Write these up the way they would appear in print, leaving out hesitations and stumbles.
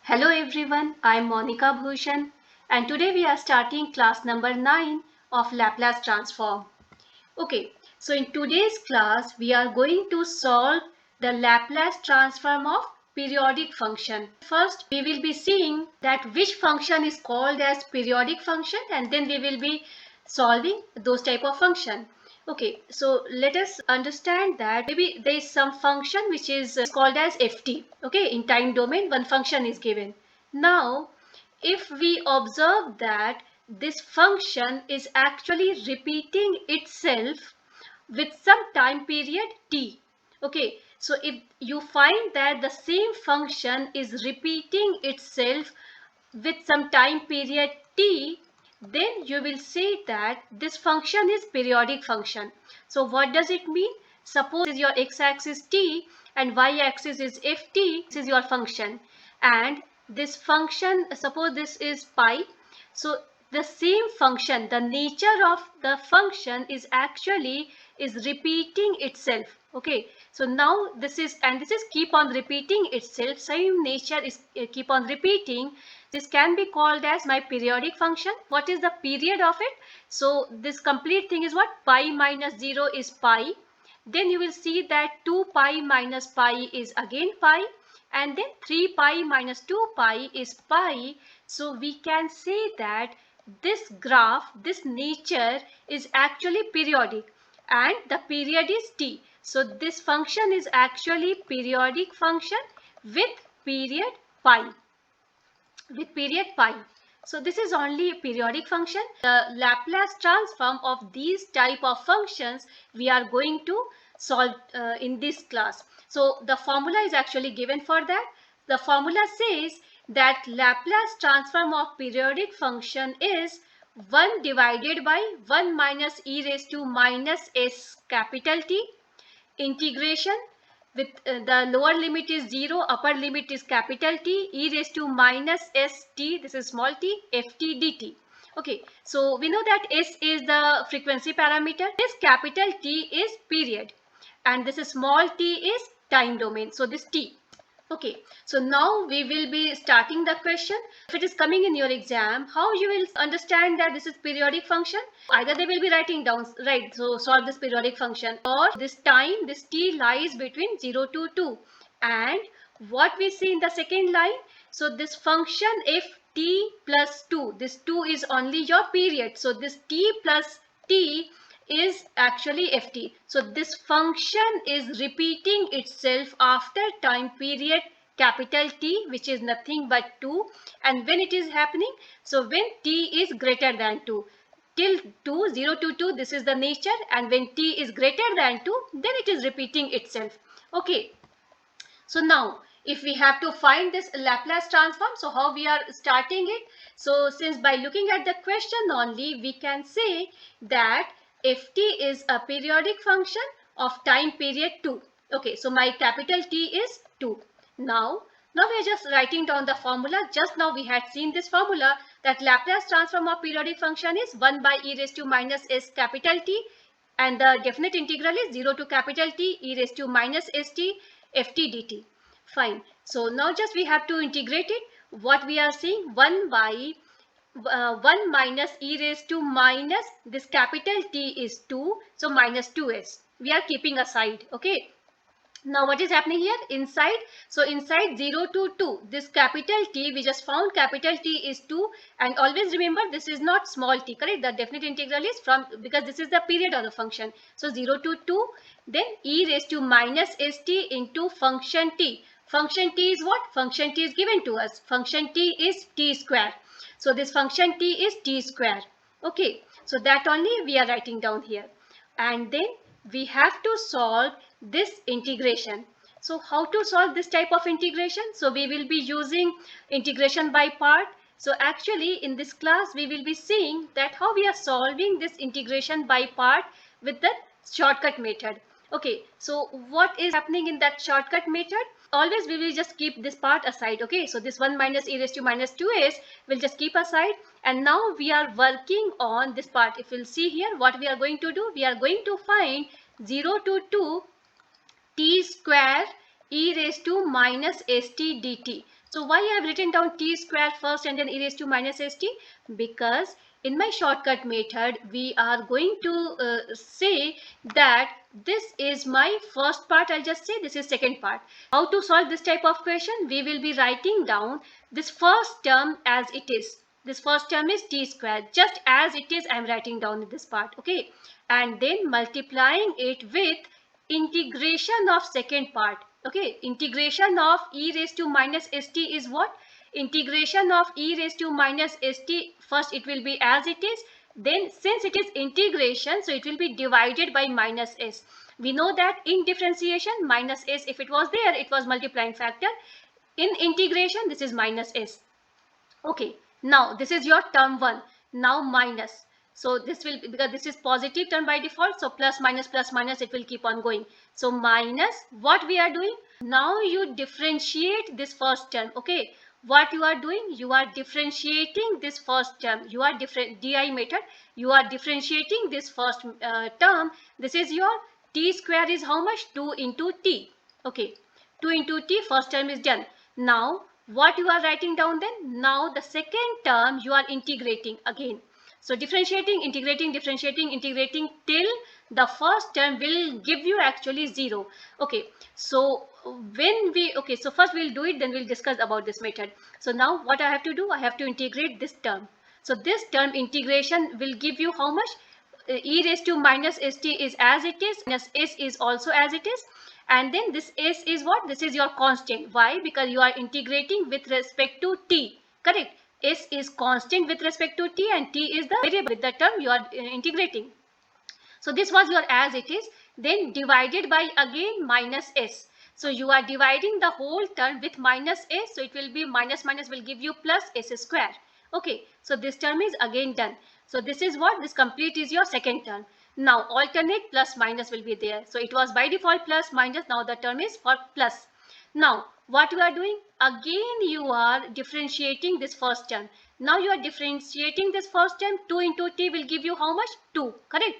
Hello everyone, I am Monika Bhushan and today we are starting class number 9 of Laplace transform. Okay, so in today's class we are going to solve the Laplace transform of periodic function. First we will be seeing that which function is called as periodic function and then we will be solving those type of function. Okay, so let us understand that maybe there is some function which is called as ft. Okay, in time domain one function is given. Now if we observe that this function is actually repeating itself with some time period t. Okay, so if you find that the same function is repeating itself with some time period t, then you will say that this function is periodic function. So what does it mean? Suppose this is your x-axis t and y-axis is ft. This is your function and this function, suppose this is pi. So the same function, the nature of the function is actually is repeating itself. Okay, so now this is keep on repeating itself, same nature is keep on repeating. This can be called as my periodic function. What is the period of it? So this complete thing is what? Pi minus 0 is pi. Then you will see that 2 pi minus pi is again pi, and then 3 pi minus 2 pi is pi. So we can say that this graph, this nature is actually periodic and the period is t. So this function is actually periodic function with period pi. So this is only a periodic function. The Laplace transform of these type of functions we are going to solve in this class. So the formula is actually given for that. The formula says that Laplace transform of periodic function is 1 divided by 1 minus e raised to minus s capital T integration with the lower limit is 0, upper limit is capital T, e raised to minus st, this is small t, ft dt. Okay, so we know that s is the frequency parameter, this capital T is period and this small t is time domain, so this t. Okay, so now we will be starting the question. If it is coming in your exam, how you will understand that this is periodic function? Either they will be writing down, right, so solve this periodic function, or this time, this t lies between 0 to 2. And what we see in the second line, so this function if t plus 2, this 2 is only your period. So this t plus t is actually ft. So this function is repeating itself after time period capital T, which is nothing but 2. And when it is happening, so when t is greater than 2 till 2, 0 to 2, this is the nature, and when t is greater than 2, then it is repeating itself. Okay, so now if we have to find this Laplace transform, so how we are starting it? So since by looking at the question only, we can say that ft is a periodic function of time period 2. Okay, so my capital T is 2. Now we are just writing down the formula. Just now we had seen this formula that Laplace transform of periodic function is 1 by e raised to minus s capital T, and the definite integral is 0 to capital T e raised to minus st ft dt. Fine. So now just we have to integrate it. What we are seeing, 1 by 1 minus e raised to minus this capital T is 2. So minus 2s. We are keeping aside. Okay. Now what is happening here inside? So inside 0 to 2, this capital T, we just found capital T is 2, and always remember this is not small t, correct? The definite integral is from, because this is the period of the function. So 0 to 2, then e raised to minus st into function t. Function t is what? Function t is given to us. Function t is t square. So this function t is t square. Okay, so that only we are writing down here. And then we have to solve this integration. So how to solve this type of integration? So we will be using integration by part. So actually in this class we will be seeing that how we are solving this integration by part with the shortcut method. Okay, so what is happening in that shortcut method? Always we will just keep this part aside. Okay, so this 1 minus e raised to minus 2s will just keep aside, and now we are working on this part. If you'll see here, what we are going to do, we are going to find 0 to 2 t square e raised to minus st dt. So why I have written down t square first and then e raised to minus st? Because in my shortcut method, we are going to say that this is my first part. I'll just say this is second part. How to solve this type of question? We will be writing down this first term as it is. This first term is t square. Just as it is, I'm writing down this part. Okay. And then multiplying it with integration of second part. Okay, integration of e raised to minus st is what? Integration of e raised to minus st, first it will be as it is, then since it is integration, so it will be divided by minus s. We know that in differentiation, minus s, if it was there, it was multiplying factor. In integration, this is minus s. Okay, now this is your term 1. Now minus. So this will, because this is positive term by default, so plus minus it will keep on going. So minus, what we are doing? Now you differentiate this first term. Okay, what you are doing? You are differentiating this first term. You are different DI method. You are differentiating this first term. This is your t square is how much? 2 into t. Okay, 2 into t, first term is done. Now what you are writing down then? Now the second term you are integrating again. So differentiating, integrating till the first term will give you actually 0. Okay, so so first we'll do it, then we'll discuss about this method. So now what I have to do? I have to integrate this term. So this term integration will give you how much? E raised to minus st is as it is, minus s is also as it is, and then this s is what? This is your constant. Why? Because you are integrating with respect to t, correct? S is constant with respect to t and t is the variable with the term you are integrating. So this was your as it is, then divided by again minus s. So you are dividing the whole term with minus s, so it will be minus will give you plus s square. Okay, so this term is again done. So this is what? This complete is your second term. Now alternate plus minus will be there. So it was by default plus minus, now the term is for plus. Now what you are doing? Again you are differentiating this first term. Now you are differentiating this first term. 2 into t will give you how much? 2, correct?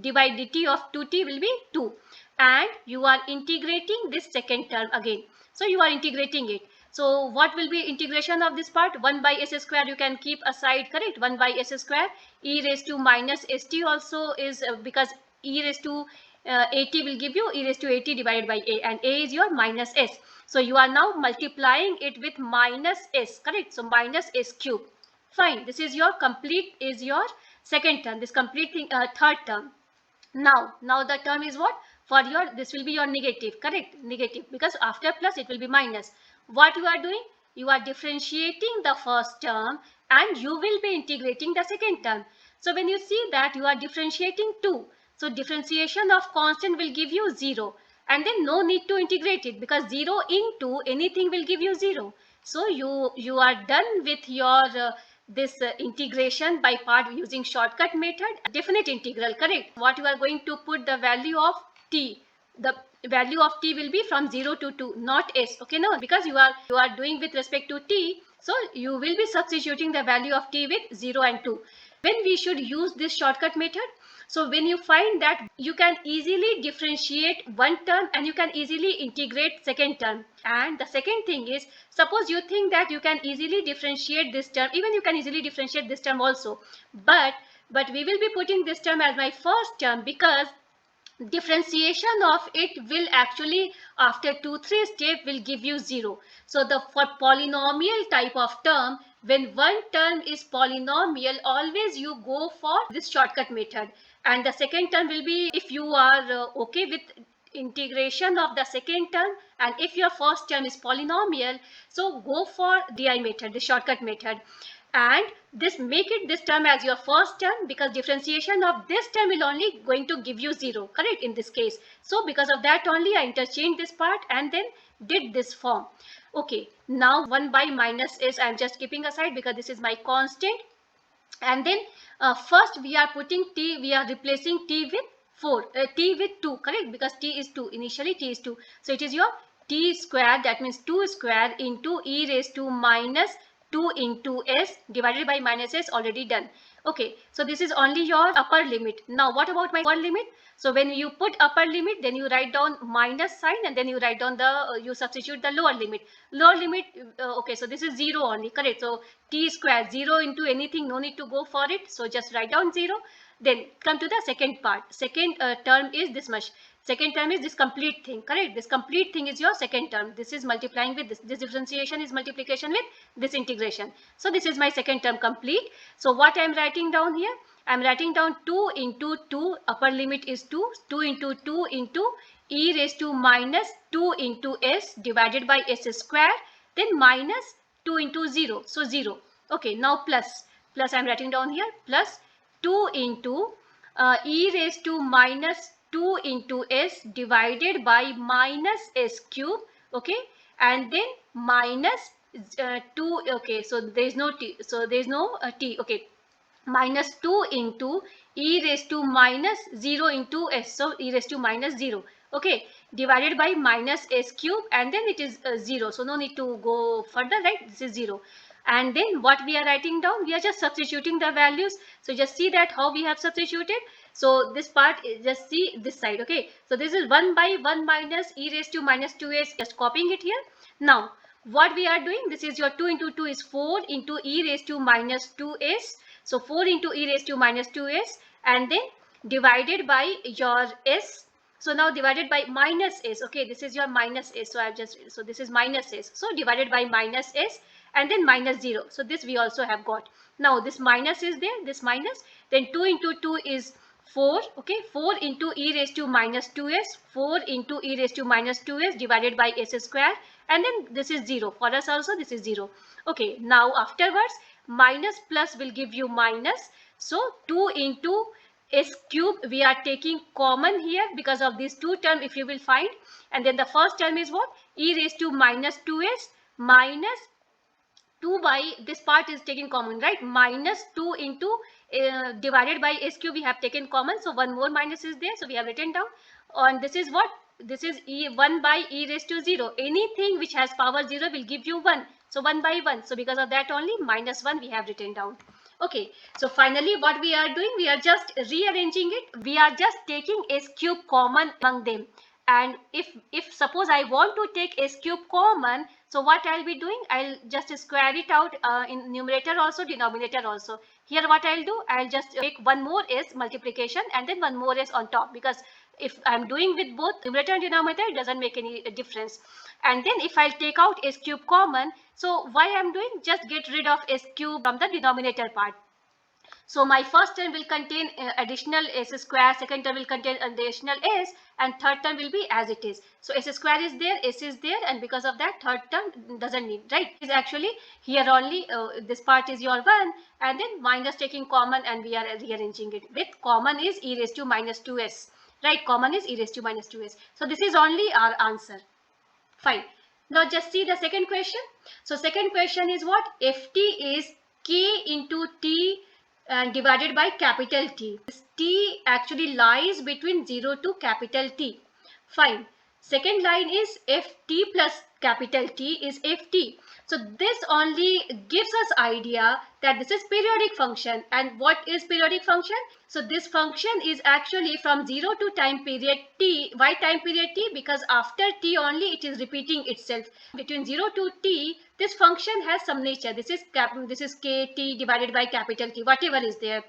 Divide dt of 2t will be 2, and you are integrating this second term again. So you are integrating it. So what will be integration of this part? 1 by s square you can keep aside, correct? 1 by s square. E raised to minus st also is because e raised to at will give you e raised to at divided by a, and a is your minus s. So you are now multiplying it with minus s, correct? So minus s cube. Fine, this is your complete, is your second term. This complete thing, third term. Now the term is what? For your, this will be your negative, correct? Negative, because after plus it will be minus. What you are doing? You are differentiating the first term and you will be integrating the second term. So when you see that you are differentiating 2, so differentiation of constant will give you 0, and then no need to integrate it because 0 into anything will give you 0. So you are done with your this integration by part using shortcut method. Definite integral, correct? What you are going to put the value of t, the value of t will be from 0 to 2, not s. Okay, no, because you are doing with respect to t, so you will be substituting the value of t with 0 and 2. When we should use this shortcut method? So when you find that you can easily differentiate one term and you can easily integrate second term. And the second thing is, suppose you think that you can easily differentiate this term, even you can easily differentiate this term also, but we will be putting this term as my first term because differentiation of it will actually after 2-3 step will give you 0. So the for polynomial type of term, when one term is polynomial, always you go for this shortcut method, and the second term will be, if you are okay with integration of the second term, and if your first term is polynomial, so go for DI method, the shortcut method, and this make it this term as your first term because differentiation of this term will only going to give you 0, correct, in this case. So because of that only I interchanged this part and then did this form. Okay, now 1 by minus s I am just keeping aside because this is my constant, and then first we are putting t, we are replacing t with 4, t with 2, correct, because t is 2, initially t is 2, so it is your t square, that means 2 square into e raised to minus 2 into s divided by minus s, already done. Okay, so this is only your upper limit. Now what about my lower limit? So when you put upper limit, then you write down minus sign, and then you write down the you substitute the lower limit. Lower limit, okay, so this is 0 only, correct? So t square, 0 into anything, no need to go for it, so just write down 0. Then come to the second part. Second term is this much. Second term is this complete thing, correct? This complete thing is your second term. This is multiplying with this. This differentiation is multiplication with this integration. So this is my second term complete. So what I am writing down here? I am writing down 2 into 2, upper limit is 2, 2 into 2 into e raised to minus 2 into s divided by s square, then minus 2 into 0, so 0. Okay, now plus I am writing down here, plus 2 into e raised to minus 2 into s divided by minus s cube, okay, and then minus 2, okay, so there is no t, so there is no t, okay, minus 2 into e raised to minus 0 into s, so e raised to minus 0, okay, divided by minus s cube, and then it is 0, so no need to go further, right? This is 0. And then what we are writing down, we are just substituting the values. So just see that how we have substituted. So this part, just see this side, okay, so this is 1 by 1 minus e raised to minus 2s, just copying it here. Now what we are doing, this is your 2 into 2 is 4 into e raised to minus 2s, so 4 into e raised to minus 2s, and then divided by your s. So now divided by minus s, okay, this is your minus s, so I have just, so this is minus s, so divided by minus s, and then minus 0, so this we also have got. Now this minus is there, this minus, then 2 into 2 is 4, okay, 4 into e raised to minus 2s, 4 into e raised to minus 2s divided by s square, and then this is 0, for us also this is 0. Okay, now afterwards minus plus will give you minus, so 2 into s cube we are taking common here because of these two terms, if you will find, and then the first term is what, e raised to minus 2s minus 2 by, this part is taken common, right, minus 2 into divided by s cube we have taken common, so one more minus is there, so we have written down. And this is what, this is 1 by e raised to 0, anything which has power 0 will give you 1, so 1 by 1, so because of that only minus 1 we have written down. Okay, so finally what we are doing, we are just rearranging it, we are just taking s cube common among them. And if suppose I want to take s cube common, so what I'll be doing, I'll just square it out in numerator also, denominator also. Here what I'll do, I'll just make one more s multiplication and then one more s on top, because if I'm doing with both numerator and denominator, it doesn't make any difference. And then if I'll take out s cube common, so why I'm doing, just get rid of s cube from the denominator part. So my first term will contain additional s square, second term will contain additional s, and third term will be as it is. So s square is there, s is there, and because of that third term doesn't need, right? Is actually here only, this part is your 1, and then minus taking common, and we are rearranging it with common is e raised to minus 2s, right? Common is e raised to minus 2s. So this is only our answer. Fine. Now just see the second question. So second question is what? Ft is k into t divided by capital T. This T actually lies between 0 to capital T. Fine. Second line is Ft plus capital T is Ft. So this only gives us idea that this is periodic function. And what is periodic function? So this function is actually from 0 to time period t. Why time period t? Because after t only it is repeating itself. Between 0 to t, this function has some nature. This is kt divided by capital T, whatever is there.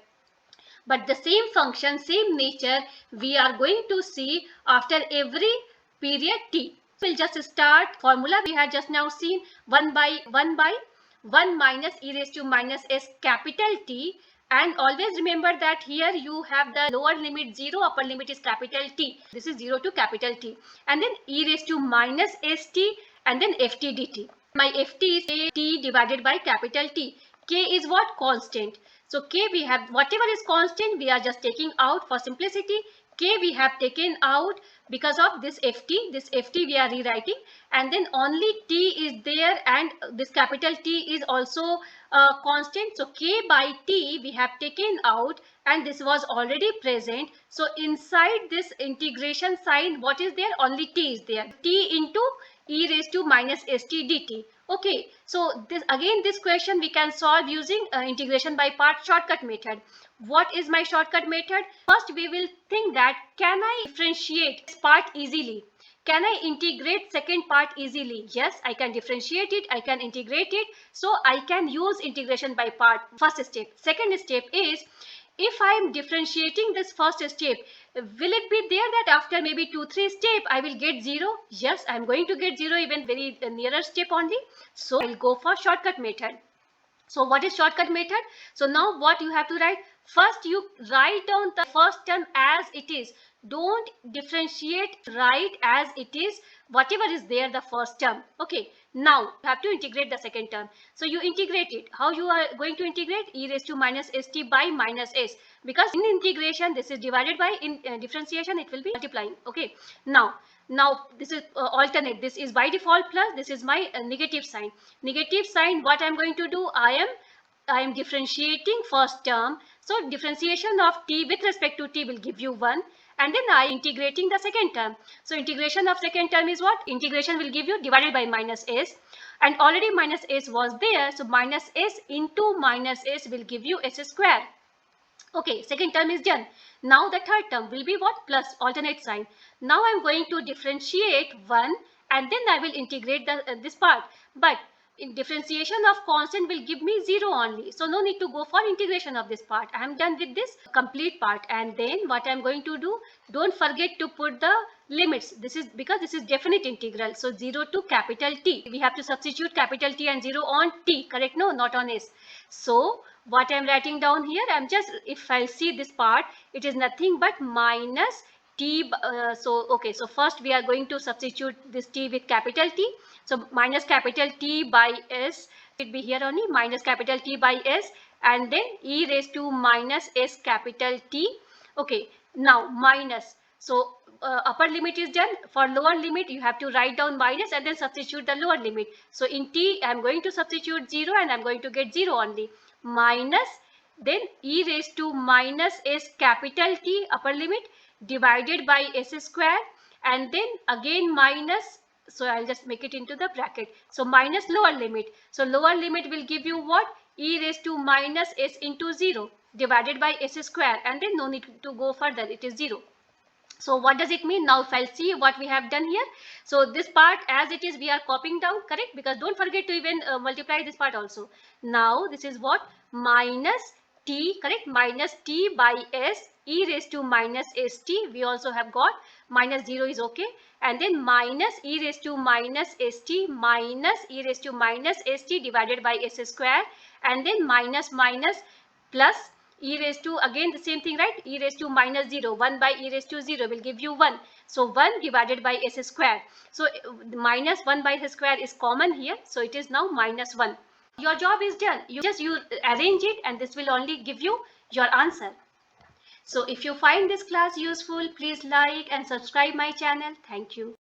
But the same function, same nature, we are going to see after every period t. We'll just start formula we had just now seen, 1 by 1 minus e raised to minus s capital T. And always remember that here you have the lower limit 0, upper limit is capital T. This is 0 to capital T. And then e raised to minus st, and then ft dt. My ft is t divided by capital T. K is what? Constant. So k we have, whatever is constant we are just taking out for simplicity. K we have taken out because of this ft. This ft we are rewriting, and then only t is there, and this capital T is also constant. So k by t we have taken out, and this was already present. So inside this integration sign, what is there? Only t is there. T into e raised to minus st dt. Okay, so this question we can solve using integration by part shortcut method. What is my shortcut method? First we will think that can I differentiate this part easily? Can I integrate second part easily? Yes, I can differentiate it, I can integrate it. So I can use integration by part, first step. Second step is, if I am differentiating this first step, will it be there that after maybe 2-3 step I will get 0? Yes, I am going to get 0 even very nearer step only. So I will go for shortcut method. So what is shortcut method? So now what you have to write? First you write down the first term as it is. Don't differentiate, write as it is, whatever is there the first term. Okay, now you have to integrate the second term. So you integrate it. How you are going to integrate? E raised to minus st by minus s. Because in integration this is divided by, in differentiation it will be multiplying. Okay, now this is alternate. This is by default plus, this is my negative sign. Negative sign, what I'm going to do, I am differentiating first term. So differentiation of t with respect to t will give you 1, and then I integrating the second term. So integration of second term is what? Integration will give you divided by minus s, and already minus s was there, so minus s into minus s will give you s square. Okay, second term is done. Now the third term will be what? Plus, alternate sign. Now I'm going to differentiate 1 and then I will integrate this part. But in differentiation of constant will give me 0 only. So no need to go for integration of this part. I am done with this complete part. And then what I am going to do, don't forget to put the limits. This is because this is definite integral. So 0 to capital T. We have to substitute capital T and 0 on T. Correct? No, not on S. So what I'm writing down here, I'm just, if I'll see this part, it is nothing but minus t. Okay, so first we are going to substitute this t with capital T. So minus capital T by s, it be here only, minus capital T by s, and then e raised to minus s capital T. Okay, now minus. So upper limit is done. For lower limit you have to write down minus and then substitute the lower limit. So in t I am going to substitute 0 and I am going to get 0 only. Minus, then e raised to minus s capital T upper limit divided by s square, and then again minus. So I'll just make it into the bracket. So minus lower limit. So lower limit will give you what? E raised to minus s into 0 divided by s square, and then no need to go further, it is 0. So what does it mean? Now if I'll see what we have done here. So this part as it is we are copying down, correct? Because don't forget to even multiply this part also. Now this is what? Minus t, correct? Minus t by s e raised to minus st. We also have got minus 0 is okay. And then minus e raised to minus st minus e raised to minus st divided by s square. And then minus minus plus e raised to, again the same thing, right? E raised to minus 0, 1 by e raised to 0 will give you 1. So 1 divided by s square. So minus 1 by s square is common here. So it is now minus 1. Your job is done. You arrange it and this will only give you your answer. So if you find this class useful, please like and subscribe my channel. Thank you.